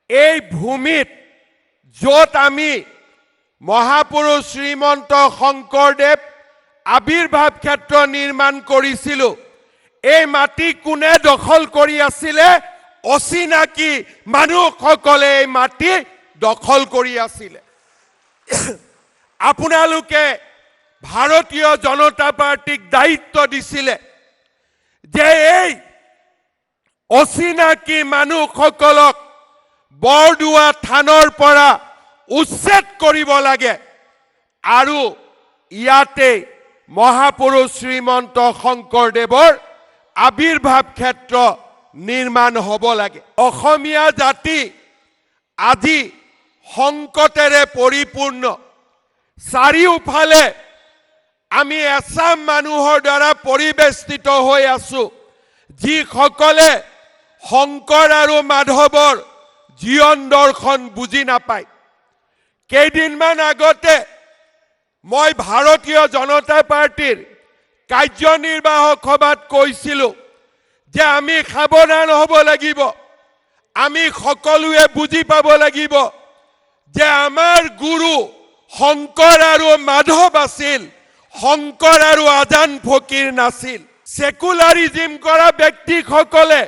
এই ভূমিত য'ত আমি মহাপুৰুষ শ্ৰীমন্ত শংকৰদেৱ আবিৰ্ভাৱ ক্ষেত্ৰ নিৰ্মাণ কৰিছিলোঁ, এই মাটি কোনে দখল কৰি আছিলে? অচিনাকি মানুহসকলে এই মাটি দখল কৰি আছিলে। আপোনালোকে ভাৰতীয় জনতা পাৰ্টিক দায়িত্ব দিছিলে যে এই অচিনাকি মানুহসকলক বৰদোৱা থানৰ পৰা উচ্ছেদ কৰিব লাগে আৰু ইয়াতে মহাপুৰুষ শ্ৰীমন্ত শংকৰদেৱৰ আবিৰ্ভাৱ ক্ষেত্ৰ নিৰ্মাণ হ'ব লাগে। অসমীয়া জাতি আজি সংকটেৰে পৰিপূৰ্ণ। চাৰিওফালে আমি এছাম মানুহৰ দ্বাৰা পৰিবেষ্টিত হৈ আছো, যিসকলে শংকৰ আৰু মাধৱৰ জীৱন দৰ্শন বুজি নাপায়। কেইদিনমান আগতে মই ভাৰতীয় জনতা পাৰ্টিৰ কাৰ্যনিৰ্বাহক সভাত কৈছিলোঁ যে আমি সাৱধান হ'ব লাগিব, আমি সকলোৱে বুজি পাব লাগিব যে আমাৰ গুৰু শংকৰ আৰু মাধৱ আছিল, শংকৰ আৰু আজান ফকীৰ নাছিল। সেকুলাৰিজিম কৰা ব্যক্তিসকলে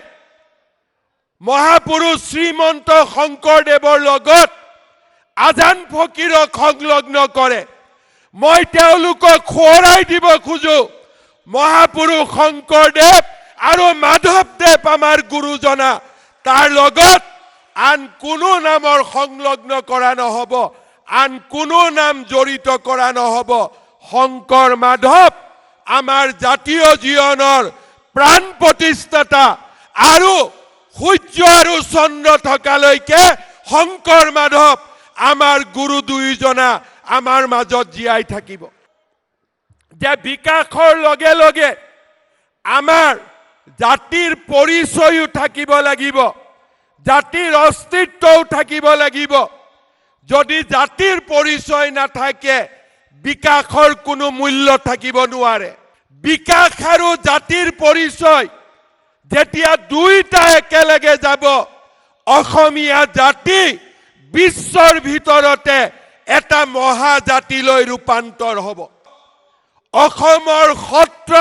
মহাপুৰুষ শ্ৰীমন্ত শংকৰদেৱৰ লগত আজান ফকীৰক সংলগ্ন কৰে। মই তেওঁলোকক সোঁৱৰাই দিব খোজো, মহাপুৰুষ শংকৰদেৱ আৰু মাধৱদেৱ আমাৰ গুৰুজনা, তাৰ লগত আন কোনো নামৰ সংলগ্ন কৰা নহ'ব, আন কোনো নাম জড়িত কৰা নহ'ব। শংকৰ মাধৱ আমাৰ জাতীয় জীৱনৰ প্ৰাণ প্ৰতিষ্ঠাতা আৰু সূৰ্য আৰু চন্দ্ৰ থকালৈকে শংকৰ মাধৱ আমাৰ গুৰু দুয়োজনা আমাৰ মাজত জীয়াই থাকিব। যে বিকাশৰ লগে লগে আমাৰ জাতিৰ পৰিচয়ও থাকিব লাগিব, জাতিৰ অস্তিত্বও থাকিব লাগিব। যদি জাতিৰ পৰিচয় নাথাকে বিকাশৰ কোনো মূল্য থাকিব নোৱাৰে। বিকাশ আৰু জাতিৰ পৰিচয় যেতিয়া দুইটা একেলগে যাব, অসমীয়া জাতি বিশ্বৰ ভিতৰতে এটা মহাজাতিলৈ ৰূপান্তৰ হ'ব। অসমৰ সত্ৰ,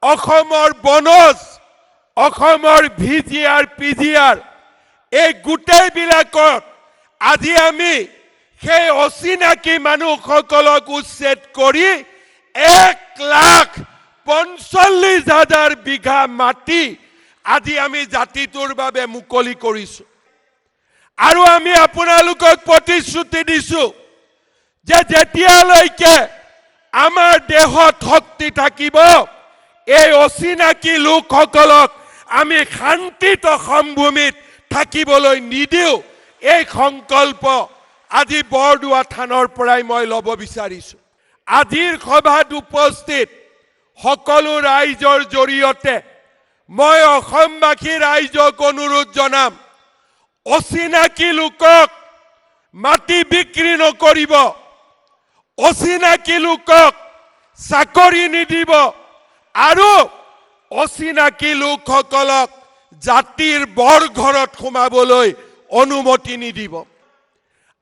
অসমৰ বনজ, অসমৰ ভিজিআৰ পিজিআৰ, এই গোটেইবিলাকত আজি আমি সেই অচিনাকি মানুহসকলক উচ্ছেদ কৰি 1,45,000 বিঘা মাটি আজি আমি জাতিটোৰ বাবে মুকলি কৰিছোঁ। আৰু আমি আপোনালোকক প্ৰতিশ্ৰুতি দিছোঁ যে যেতিয়ালৈকে আমাৰ দেহত শক্তি থাকিব, এই অচিনাকি লোকসকলক আমি শান্তিত অসম ভূমিত থাকিবলৈ নিদিওঁ। এই সংকল্প আজি বৰদোৱা থানৰ পৰাই মই ল'ব বিচাৰিছোঁ। আজিৰ সভাত উপস্থিত সকলো ৰাইজৰ জৰিয়তে মই অসমবাসী ৰাইজক অনুৰোধ জনাম, অচিনাকি লোকক মাটি বিক্ৰী নকৰিব, অচিনাকি লোকক চাকৰি নিদিব আৰু অচিনাকি লোকসকলক জাতিৰ বৰঘৰত সোমাবলৈ অনুমতি নিদিব।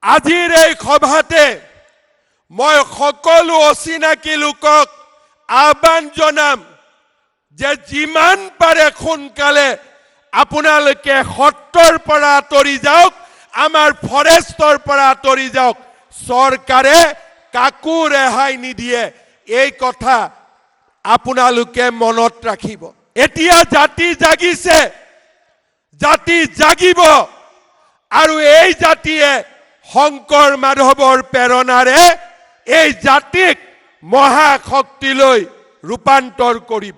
আজিৰ এই সভাতে মই সকলো অচিনাকি লোকক আহ্বান জনাম যে যিমান পাৰে সোনকালে আপোনালোকে সত্ৰৰ পৰা আঁতৰি যাওক, আমাৰ ফৰেষ্টৰ পৰা আঁতৰি যাওক। চৰকাৰে কাকো ৰেহাই নিদিয়ে, এই কথা আপোনালোকে মনত ৰাখিব। এতিয়া জাতি জাগিছে, জাতি জাগিব আৰু এই জাতিয়ে শংকৰ মাধৱৰ প্ৰেৰণাৰে এই জাতিক মহাশক্তিলৈ ৰূপান্তৰ কৰিব।